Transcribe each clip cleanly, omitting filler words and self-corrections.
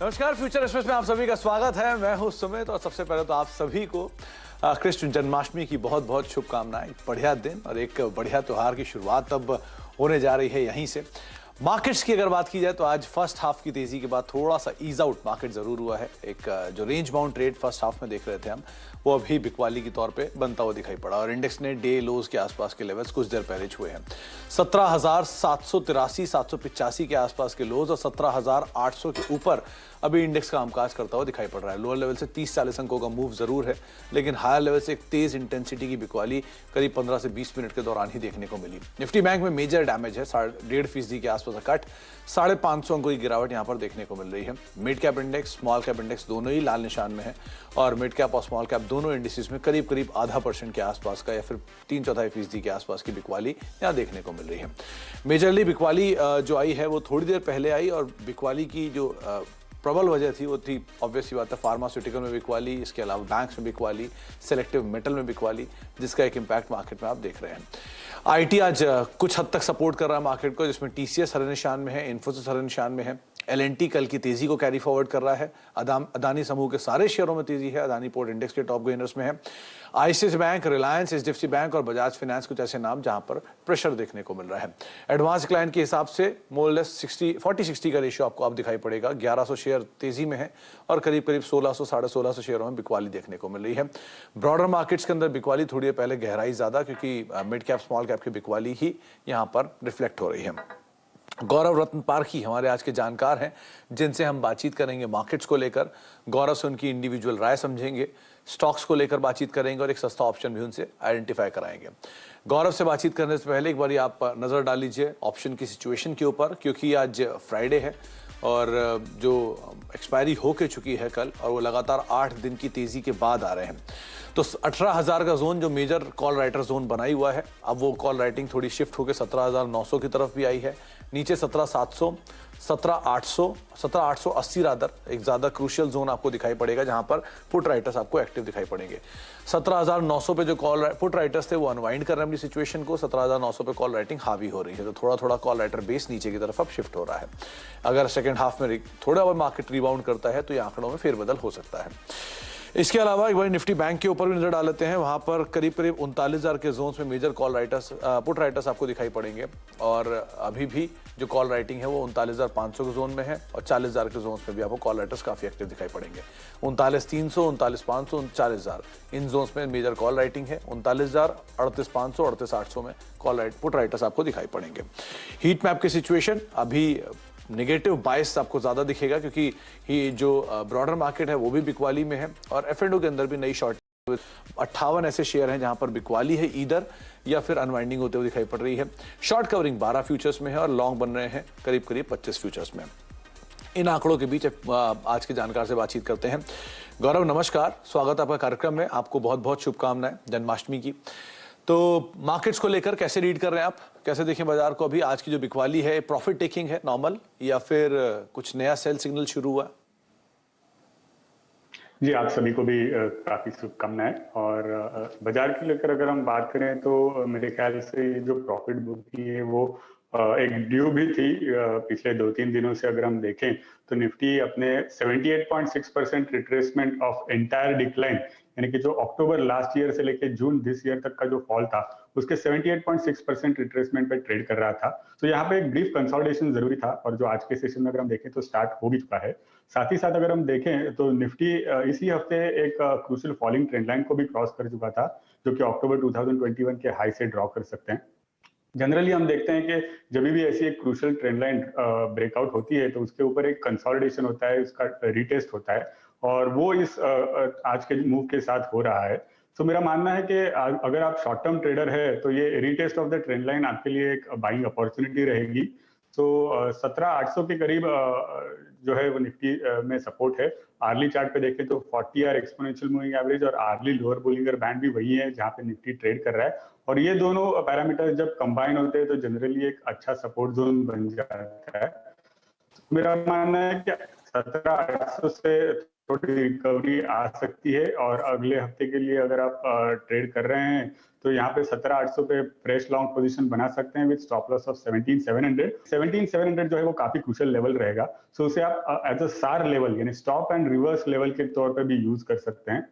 नमस्कार, future express में आप सभी का स्वागत है। मैं हूं सुमित और सबसे पहले तो आप सभी को कृष्ण जन्माष्टमी की बहुत बहुत शुभकामनाएं। एक बढ़िया दिन और एक बढ़िया त्योहार की शुरुआत अब होने जा रही है यहीं से। मार्केट्स की अगर बात की जाए तो आज फर्स्ट हाफ की तेजी के बाद थोड़ा सा ईज आउट मार्केट जरूर हुआ है। एक जो range bound trade first half में देख रहे थे हम, वो अभी बिकवाली के तौर पे बनता हुआ दिखाई पड़ा और इंडेक्स ने डे लोज के आसपास के लेवल्स कुछ देर पहले छुए हैं। 17,783 785 के आसपास के लोज और 17,800 के ऊपर अभी इंडेक्स का कामकाज करता हुआ दिखाई पड़ रहा है। लोअर लेवल से 30-40 अंकों का मूव जरूर है, लेकिन हायर लेवल से एक तेज इंटेंसिटी की बिकवाली करीब 15 से 20 मिनट के दौरान ही देखने को मिली। निफ्टी बैंक में मेजर डैमेज है, 1.5% के आसपास का कट, 550 अंकों की गिरावट यहां पर देखने को मिल रही है। Mid cap index, small cap index दोनों ही लाल निशान में है और मिड कैप और स्मॉल कैप दोनों इंडिसेस में करीब करीब 0.5% के आसपास का या फिर 3/4% के आसपास की बिकवाली यहां देखने को मिल रही है। मेजरली बिकवाली जो आई है वो थोड़ी देर पहले आई और बिकवाली की जो प्रबल वजह थी वो थी ऑब्वियस सी बात है फार्मास्यूटिकल में बिकवाली, इसके अलावा बैंक्स में बिकवाली, सेलेक्टिव मेटल में बिकवाली, जिसका एक इम्पैक्ट मार्केट में आप देख रहे हैं। आईटी आज कुछ हद तक सपोर्ट कर रहा है मार्केट को, जिसमें टीसीएस हरे निशान में है, इन्फोसिस हरे निशान में है। एलएनटी कल की तेजी को कैरी फॉरवर्ड कर रहा है। अदानी समूह के सारे शेयरों में तेजी है। अदानी पोर्ट इंडेक्स के टॉप गेनर्स में है। ICICI bank, Reliance, HDFC bank और बजाज फाइनेंस कुछ ऐसे नाम जहां पर प्रेशर देखने को मिल रहा है। एडवांस क्लाइंट के हिसाब से मोरलेस 40-60 का रेशियो आपको अब दिखाई पड़ेगा। 1100 शेयर तेजी में है और करीब करीब 1600 1650 शेयरों में बिकवाली देखने को मिल रही है। ब्रॉडर मार्केट्स के अंदर बिकवाली थोड़ी देर पहले गहराई ज्यादा, क्योंकि मिड कैप स्मॉल कैप की बिकवाली ही यहां पर रिफ्लेक्ट हो रही है। गौरव रत्न पारखी हमारे आज के जानकार हैं, जिनसे हम बातचीत करेंगे मार्केट्स को लेकर। गौरव से उनकी इंडिविजुअल राय समझेंगे, स्टॉक्स को लेकर बातचीत करेंगे और एक सस्ता ऑप्शन भी उनसे आइडेंटिफाई कराएंगे। गौरव से बातचीत करने से पहले एक बार आप नजर डाल लीजिए ऑप्शन की सिचुएशन के ऊपर, क्योंकि आज फ्राइडे है और जो एक्सपायरी हो के चुकी है कल और वो लगातार 8 दिन की तेजी के बाद आ रहे हैं। तो 18,000 का जोन जो मेजर कॉल राइटर जोन बनाई हुआ है, अब वो कॉल राइटिंग थोड़ी शिफ्ट होकर 17,900 की तरफ भी आई है। नीचे 17,700, 17,800, 17,880 रादर एक ज्यादा क्रूशियल जोन आपको दिखाई पड़ेगा, जहां पर पुट राइटर्स आपको एक्टिव दिखाई पड़ेंगे। 17,900 पे जो कॉल पुट राइटर्स थे वो अनवाइंड कर रहे हैं अपनी सिचुएशन को। 17,900 पे कॉल राइटिंग हावी हो रही है, तो थोड़ा थोड़ा कॉल राइटर बेस नीचे की तरफ अब शिफ्ट हो रहा है। अगर सेकंड हाफ में थोड़ा और मार्केट रिबाउंड करता है तो ये आंकड़ों में फेरबदल हो सकता है। इसके अलावा एक बार निफ्टी बैंक के ऊपर भी नजर डाल लेते हैं। वहां पर करीब करीब 39,000 के जोन्स में major call writers put writers आपको दिखाई पड़ेंगे और अभी भी जो कॉल राइटिंग है वो 39,500 के जोन में है और 40,000 के जोन्स में भी आपको कॉल राइटर्स काफी एक्टिव दिखाई पड़ेंगे। 39,300, 39,500, 40,000 इन जोन्स में मेजर कॉल राइटिंग है। 39,000, 38,500, 38,800 में कॉल पुट राइटर्स आपको दिखाई पड़ेंगे। हीट मैप की सिचुएशन अभी नेगेटिव बायस आपको ज्यादा दिखेगा, क्योंकि ये जो ब्रॉडर मार्केट है वो भी बिकवाली में है और एफ&ओ के अंदर भी नई शॉर्ट 58 ऐसे शेयर हैं जहां पर बिकवाली है ईदर या फिर अनवाइंडिंग होते हुए दिखाई पड़ रही है। शॉर्ट कवरिंग 12 फ्यूचर्स में है और लॉन्ग बन रहे हैं करीब करीब 25 फ्यूचर्स में। इन आंकड़ों के बीच आज के जानकार से बातचीत करते हैं। गौरव नमस्कार, स्वागत आपका कार्यक्रम में। आपको बहुत बहुत शुभकामनाएं जन्माष्टमी की। तो मार्केट्स को लेकर कैसे रीड कर रहे हैं आप, कैसे देखें बाजार को? अभी आज की जो बिकवाली है प्रॉफिट टेकिंग है नॉर्मल या फिर कुछ नया सेल सिग्नल शुरू हुआ? जी, आप सभी को भी काफी शुभकामनाएं। और बाजार की लेकर अगर हम बात करें तो मेरे ख्याल से जो प्रॉफिट बुक की है वो एक ड्यू भी थी। पिछले 2-3 दिनों से अगर हम देखें तो निफ्टी अपने 78.6% रिट्रेसमेंट ऑफ एंटायर डिक्लाइन, यानी कि जो अक्टूबर लास्ट ईयर से लेके जून दिस ईयर तक का जो फॉल था उसके 78.6% रिट्रेसमेंट पे ट्रेड कर रहा था। तो यहाँ पे एक ब्रीफ कंसोलिडेशन जरूरी था और जो आज के सेशन में अगर हम देखें तो स्टार्ट हो भी चुका है। साथ ही साथ अगर हम देखें तो निफ्टी इसी हफ्ते एक क्रूशियल फॉलिंग ट्रेंड लाइन को भी क्रॉस कर चुका था, जो कि अक्टूबर 2021 के हाई से ड्रॉ कर सकते हैं। जनरली हम देखते हैं कि जब भी ऐसी एक क्रूशियल ट्रेंड लाइन ब्रेकआउट होती है तो उसके ऊपर एक कंसोलिडेशन होता है, उसका रीटेस्ट होता है और वो इस आज के मूव के साथ हो रहा है। तो मेरा मानना है कि अगर आप शॉर्ट टर्म ट्रेडर है तो ये retest of the trend line आपके लिए एक बाइंग अपॉर्चुनिटी रहेगी। तो 17,800 के करीब जो है वो निफ्टी में सपोर्ट है। आर्ली चार्ट पे देखें तो 40 आर एक्सपोनेंशियल मूविंग एवरेज और आर्ली लोअर बोलिंगर बैंड भी वही है जहां पे निफ्टी ट्रेड कर रहा है और ये दोनों पैरामीटर्स जब कंबाइन होते हैं तो जनरली एक अच्छा सपोर्ट जोन बन जाता है। मेरा मानना है कि 17,800 से थोड़ी रिकवरी आ सकती है और अगले हफ्ते के लिए अगर आप ट्रेड कर रहे हैं तो यहाँ पे 17,800 पे फ्रेश लॉन्ग पोजीशन बना सकते हैं विद स्टॉप लॉस ऑफ 17,700। 17,700 जो है वो काफी क्रूशियल लेवल रहेगा, सो उसे आप एज अ सार लेवल यानी स्टॉप एंड रिवर्स लेवल के तौर पे भी यूज कर सकते हैं।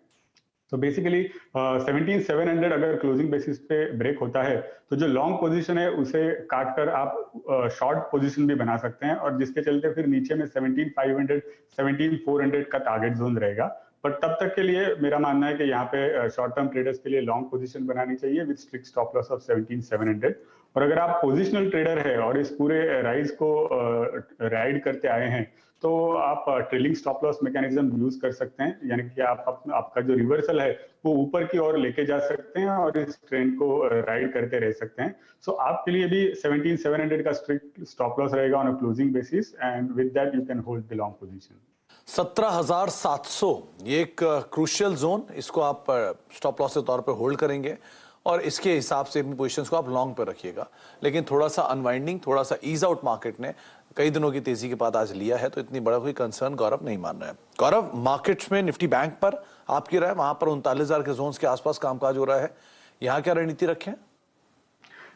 तो बेसिकली 17,700 अगर क्लोजिंग बेसिस पे ब्रेक होता है तो जो लॉन्ग पोजीशन है उसे काट कर आप शॉर्ट पोजीशन भी बना सकते हैं, और जिसके चलते फिर नीचे में 17,500 17,400 का टारगेट जोन रहेगा। पर तब तक के लिए मेरा मानना है कि यहाँ पे शॉर्ट टर्म ट्रेडर्स के लिए लॉन्ग पोजीशन बनानी चाहिए with strict stop loss of 17,700। और अगर आप पोजिशनल ट्रेडर है और इस पूरे राइज को राइड करते आए हैं तो आप trailing stop loss mechanism use कर सकते हैं, यानी कि आप आपका जो रिवर्सल है वो ऊपर की ओर लेके जा सकते हैं और इस ट्रेंड को राइड करते रह सकते हैं। सो आपके लिए भी 17,700 का स्ट्रिक्ट स्टॉप लॉस रहेगा on a closing basis, and with that you can hold the long position. 17,700 ये एक क्रूशियल जोन, इसको आप स्टॉप लॉस के तौर पे होल्ड करेंगे और इसके हिसाब से अपनी पोजीशंस को आप लॉन्ग पे रखिएगा। लेकिन थोड़ा सा अनवाइंडिंग, थोड़ा सा ईज आउट मार्केट ने कई दिनों की तेजी के बाद आज लिया है, तो इतनी बड़ा कोई कंसर्न गौरव नहीं मान रहा है। गौरव, मार्केट्स में निफ्टी बैंक पर आपकी राय, वहां पर 39,000 के जोन्स के आसपास कामकाज हो रहा है, यहाँ क्या रणनीति रखें?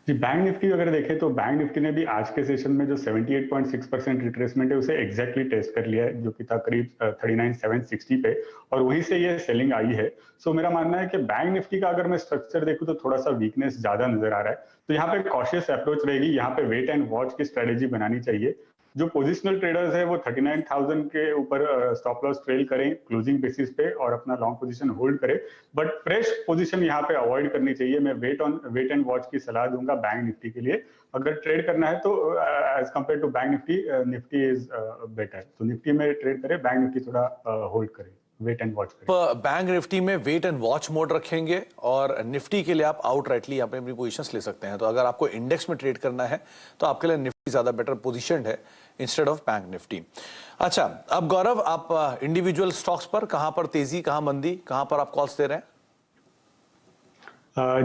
जी, बैंक निफ्टी अगर देखें तो बैंक निफ्टी ने भी आज के सेशन में जो 78.6% रिट्रेसमेंट है उसे एग्जैक्टली टेस्ट कर लिया है, जो कि था करीब 39,760 पे, और वहीं से ये सेलिंग आई है। सो मेरा मानना है कि बैंक निफ्टी का अगर मैं स्ट्रक्चर देखूं तो थोड़ा सा वीकनेस ज्यादा नजर आ रहा है, तो यहाँ पे कॉशियस अप्रोच रहेगी, यहाँ पे वेट एंड वॉच की स्ट्रेटेजी बनानी चाहिए। जो पोजिशनल ट्रेडर्स है वो 39,000 के ऊपर स्टॉप लॉस ट्रेल करें क्लोजिंग बेसिस पे और अपना लॉन्ग पोजीशन होल्ड करें, बट फ्रेश पोजीशन यहाँ पे अवॉइड करनी चाहिए। मैं वेट एंड वॉच की सलाह दूंगा बैंक निफ्टी के लिए। अगर ट्रेड करना है तो as compare to bank Nifty is better, तो निफ्टी में ट्रेड करें, बैंक निफ्टी थोड़ा होल्ड करें, वेट एंड वॉच करें। बैंक निफ्टी में वेट एंड वॉच मोड रखेंगे और निफ्टी के लिए आप आउटराइटली यहाँ पे अपनी पोजीशंस ले सकते हैं। तो अगर आपको इंडेक्स में ट्रेड करना है तो आपके लिए निफ्टी ज्यादा बेटर पोजीशनड है इंस्टेड ऑफ बैंक निफ्टी। अच्छा, अब गौरव, आप इंडिविजुअल स्टॉक्स पर कहां पर तेजी, कहां मंदी, कहां पर आप कॉल्स दे रहे हैं?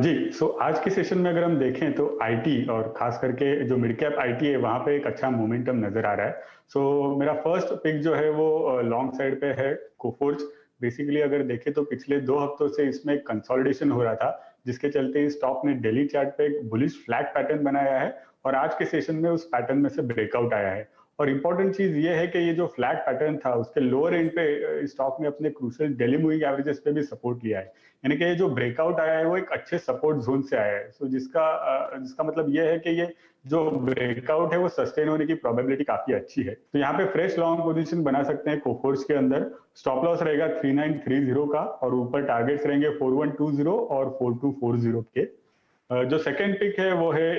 जी, सो आज के सेशन में अगर हम देखें तो आईटी और खास करके जो मिड कैप आईटी है वहां पे एक अच्छा मोमेंटम नजर आ रहा है। सो मेरा फर्स्ट पिक जो है वो लॉन्ग साइड पे है कोफोर्ज। बेसिकली अगर देखें तो पिछले 2 हफ्तों से इसमें कंसोलिडेशन हो रहा था, जिसके चलते इस स्टॉक ने डेली चार्ट पे एक बुलिश फ्लैग पैटर्न बनाया है और आज के सेशन में उस पैटर्न में से ब्रेकआउट आया है। और इंपॉर्टेंट चीज ये है कि ये जो फ्लैग पैटर्न था उसके लोअर एंड पे स्टॉक ने अपने क्रूशियल डेली मूविंग एवरेजेस पे भी सपोर्ट लिया है, यानी कि ये जो ब्रेकआउट आया है वो एक अच्छे सपोर्ट जोन से आया है। सो जिसका मतलब ये है कि ये जो ब्रेकआउट है वो सस्टेन होने की प्रोबेबिलिटी काफी अच्छी है। तो यहाँ पे फ्रेश लॉन्ग पोजीशन बना सकते हैं कोफोर्स के अंदर। स्टॉप लॉस रहेगा 3930 का और ऊपर टारगेट्स रहेंगे 4120 और 4240 के। जो सेकंड पिक है वो है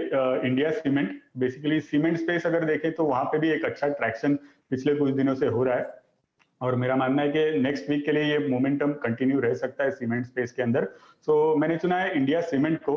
India cement. Basically cement space अगर देखें तो वहां पे भी एक अच्छा ट्रैक्शन पिछले कुछ दिनों से हो रहा है और मेरा मानना है कि नेक्स्ट वीक के लिए ये मोमेंटम कंटिन्यू रह सकता है सीमेंट स्पेस के अंदर। सो मैंने चुना है इंडिया सीमेंट को।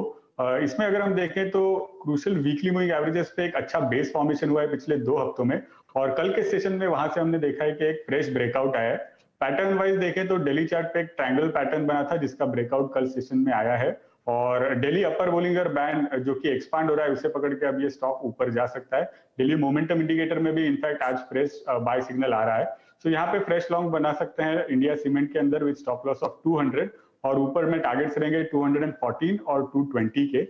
इसमें अगर हम देखें तो क्रूशियल वीकली मूविंग एवरेजेस पे एक अच्छा बेस फॉर्मेशन हुआ है पिछले 2 हफ्तों में, और कल के सेशन में वहां से हमने देखा है कि एक फ्रेश ब्रेकआउट आया है। पैटर्न वाइज देखें तो डेली चार्ट पे एक ट्रायंगल पैटर्न बना था जिसका ब्रेकआउट कल सेशन में आया है, और डेली अपर बोलिंगर बैंड जो कि एक्सपांड हो रहा है उसे पकड़ के अब ये स्टॉक ऊपर जा सकता है। डेली मोमेंटम इंडिकेटर में भी इनफैक्ट आज फ्रेश बाय सिग्नल आ रहा है। सो यहाँ पे फ्रेश लॉन्ग बना सकते हैं इंडिया सीमेंट के अंदर विद स्टॉप लॉस ऑफ 200, और ऊपर में टारगेट्स रहेंगे 214 और 220 के।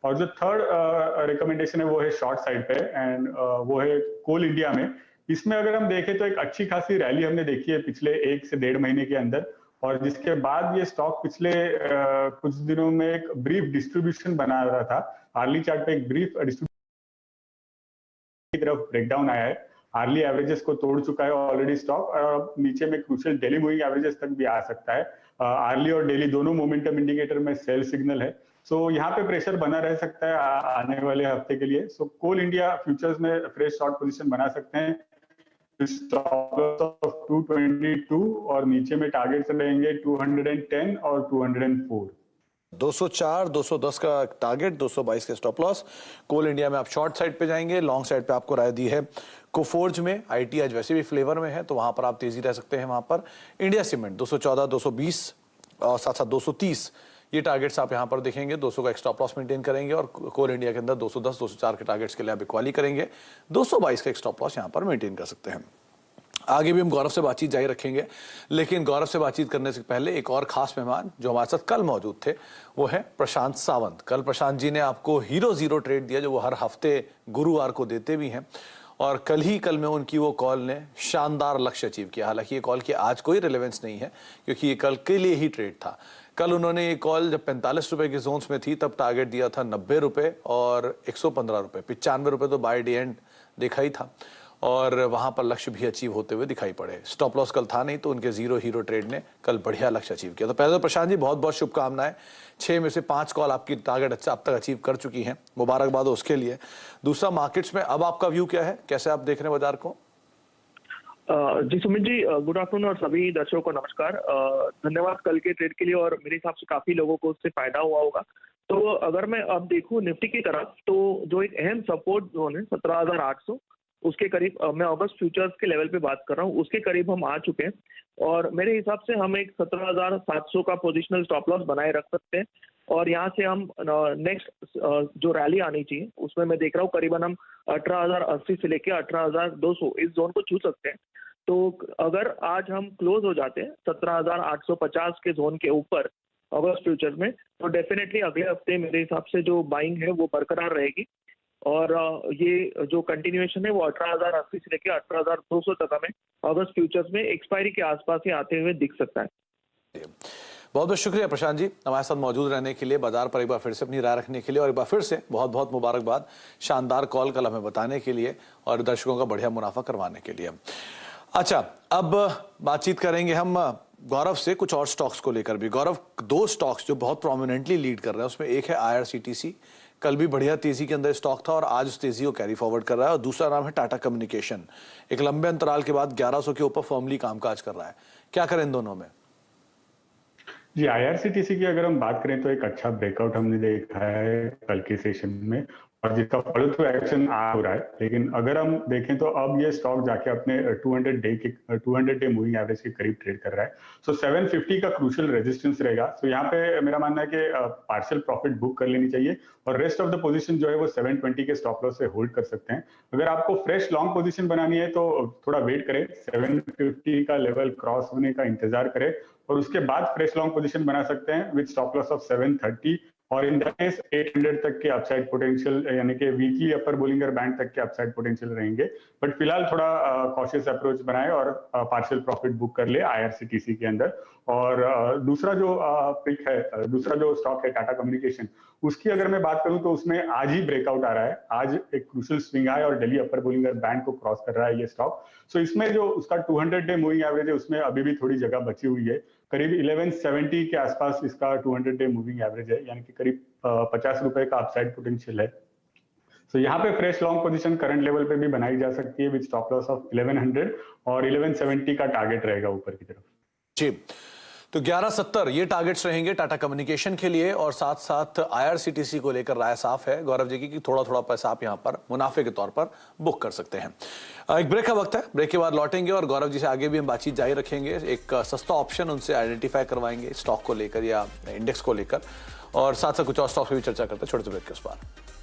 और जो थर्ड रिकमेंडेशन है वो है शॉर्ट साइड पे, एंड वो है कोल इंडिया में। इसमें अगर हम देखें तो एक अच्छी खासी रैली हमने देखी है पिछले 1 से 1.5 महीने के अंदर, और जिसके बाद ये स्टॉक पिछले कुछ दिनों में एक ब्रीफ डिस्ट्रीब्यूशन बना रहा था। आर्ली चार्ट पे एक ब्रीफ डिस्ट्रीब्यूशन की तरफ ब्रेकडाउन आया है, आर्ली एवरेजेस को तोड़ चुका है ऑलरेडी स्टॉक, और अब नीचे में क्रूशियल डेली मूविंग एवरेजेस तक भी आ सकता है। आर्ली और डेली दोनों मोमेंटम इंडिकेटर में सेल सिग्नल है। सो यहाँ पे प्रेशर बना रह सकता है आने वाले हफ्ते के लिए। सो कोल इंडिया फ्यूचर्स में फ्रेश शॉर्ट पोजीशन बना सकते हैं स्टॉप लॉस ऑफ 222 और नीचे में टारगेट्स रहेंगे 210 और 204। 204, 210 का टारगेट, 222 का स्टॉप लॉस। कोल इंडिया में आप शॉर्ट साइड पे जाएंगे, लॉन्ग साइड पे आपको राय दी है कोफोर्ज में। आईटी आज वैसे भी फ्लेवर में है तो वहां पर आप तेजी रह सकते हैं। वहां पर इंडिया सीमेंट 214, 220 और साथ साथ 230 ये टारगेट्स आप यहां पर देखेंगे। 200 का स्टॉप लॉस मेंटेन करेंगे और कोल इंडिया के अंदर 210, 204 के टारगेट्स के लिए आप इक्वाली करेंगे। 222 का स्टॉप लॉस यहां पर मेंटेन कर सकते हैं। आगे भी हम गौरव से बातचीत जारी रखेंगे, लेकिन गौरव से बातचीत करने से पहले एक और खास मेहमान जो हमारे साथ कल मौजूद थे वो है प्रशांत सावंत। कल प्रशांत जी ने आपको हीरो जीरो ट्रेड दिया जो वो हर हफ्ते गुरुवार को देते भी हैं, और कल में उनकी वो कॉल ने शानदार लक्ष्य अचीव किया। हालांकि ये कॉल की आज कोई रिलेवेंस नहीं है क्योंकि ये कल के लिए ही ट्रेड था। कल उन्होंने ये कॉल जब 45 रुपए के जोन्स में थी तब टारगेट दिया था 90 रुपए और 115 रुपए, 95 रुपए तो बाय डी एंड देखा ही था और वहां पर लक्ष्य भी अचीव होते हुए दिखाई पड़े। स्टॉप लॉस कल था नहीं तो उनके जीरो हीरो ट्रेड ने कल बढ़िया लक्ष्य अचीव किया। तो पहले तो प्रशांत जी बहुत बहुत शुभकामनाएं। 6 में से 5 कॉल आपकी टारगेट अच्छा अब तक अचीव कर चुकी हैं, मुबारकबाद हो उसके लिए। दूसरा, मार्केट्स में अब आपका व्यू क्या है, कैसे आप देख रहे हैं बाजार को? जी सुमित जी, गुड आफ्टरनून और सभी दर्शकों को नमस्कार। धन्यवाद कल के ट्रेड के लिए और मेरे हिसाब से काफी लोगों को उससे फायदा हुआ होगा। तो अगर मैं अब देखूं निफ्टी की तरफ, तो जो एक अहम सपोर्ट जोन है 17,800 उसके करीब, मैं अगस्त फ्यूचर्स के लेवल पे बात कर रहा हूँ, उसके करीब हम आ चुके हैं और मेरे हिसाब से हम एक 17,700 का पोजिशनल स्टॉप लॉस बनाए रख सकते हैं और यहाँ से हम नेक्स्ट जो रैली आनी चाहिए उसमें मैं देख रहा हूँ करीबन हम 18,080 से लेके 18,200 इस जोन को छू सकते हैं। तो अगर आज हम क्लोज हो जाते हैं 17,850 के जोन के ऊपर अगस्त फ्यूचर में, तो डेफिनेटली अगले हफ्ते मेरे हिसाब से जो बाइंग है वो बरकरार रहेगी और ये जो कंटिन्यूएशन है वो 18,080 से लेकर 18,200 तक हमें अगस्त फ्यूचर्स में एक्सपायरी के आसपास ही आते हुए दिख सकता है। बहुत बहुत शुक्रिया प्रशांत जी हमारे साथ मौजूद रहने के लिए, बाजार पर एक बार फिर से अपनी राय रखने के लिए, और एक बार फिर से बहुत बहुत मुबारकबाद शानदार कॉल कल हमें बताने के लिए और दर्शकों का बढ़िया मुनाफा करवाने के लिए। अच्छा, अब बातचीत करेंगे हम गौरव से कुछ और स्टॉक्स को लेकर भी। गौरव, 2 स्टॉक्स जो बहुत प्रोमिनेंटली लीड कर रहे हैं उसमें एक है IRCTC, कल भी बढ़िया तेजी के अंदर स्टॉक था और आज उस तेजी को कैरी फॉरवर्ड कर रहा है, और दूसरा नाम है टाटा कम्युनिकेशन, एक लंबे अंतराल के बाद 1100 के ऊपर फर्मली कामकाज कर रहा है। क्या करें इन दोनों में? जी, IRCTC की अगर हम बात करें तो एक अच्छा ब्रेकआउट हमने देखा है कल के सेशन में और जिसका फॉलो थ्रू एक्शन आ हो रहा है। लेकिन अगर हम देखें तो अब ये स्टॉक जाके अपने 200 डे मूविंग एवरेज के करीब ट्रेड कर रहा है। सो 750 का क्रूशियल रेजिस्टेंस रहेगा। सो यहाँ पे मेरा मानना है कि पार्शियल प्रॉफिट बुक कर लेनी चाहिए और रेस्ट ऑफ द पोजीशन जो है वो 720 के स्टॉप लॉस से होल्ड कर सकते हैं। अगर आपको फ्रेश लॉन्ग पोजीशन बनानी है तो थोड़ा वेट करें, 750 का लेवल क्रॉस होने का इंतजार करें और उसके बाद फ्रेश लॉन्ग पोजीशन बना सकते हैं विद स्टॉप लॉस ऑफ 730 और इन दैट केस 800 तक के अपसाइड पोटेंशियल यानी कि वीकली अपर बोलिंगर बैंड तक के अपसाइड पोटेंशियल रहेंगे। बट फिलहाल थोड़ा कॉशियस अप्रोच बनाए और पार्शियल प्रॉफिट बुक कर ले IRCTC के अंदर। और दूसरा जो पिक है, दूसरा जो स्टॉक है टाटा कम्युनिकेशन, उसकी अगर मैं बात करूं तो उसमें आज ही ब्रेकआउट आ रहा है। आज एक क्रूशियल स्विंग आया और दिल्ली अपर बोलिंगर बैंड को क्रॉस कर रहा है ये स्टॉक। सो इसमें जो उसका 200 डे मूविंग एवरेज है उसमें अभी भी थोड़ी जगह बची हुई है। करीब 1170 के आसपास इसका 200 डे मूविंग एवरेज है, यानी कि करीब 50 रुपए का अपसाइड पोटेंशियल है। तो यहाँ पे fresh long position current level पे भी बनाई जा सकती है विद स्टॉप लॉस ऑफ 1100 और 1170 का टारगेट रहेगा ऊपर की तरफ। जी, तो 1170 ये टारगेट्स रहेंगे टाटा कम्युनिकेशन के लिए, और साथ साथ IRCTC को लेकर राय साफ है गौरव जी की कि थोड़ा थोड़ा पैसा आप यहाँ पर मुनाफे के तौर पर बुक कर सकते हैं। एक ब्रेक का वक्त है, ब्रेक के बाद लौटेंगे और गौरव जी से आगे भी हम बातचीत जारी रखेंगे। एक सस्ता ऑप्शन उनसे आइडेंटिफाई करवाएंगे स्टॉक को लेकर या इंडेक्स को लेकर, और साथ साथ कुछ और स्टॉक पर भी चर्चा करते हैं छोटे से ब्रेक के उस पर।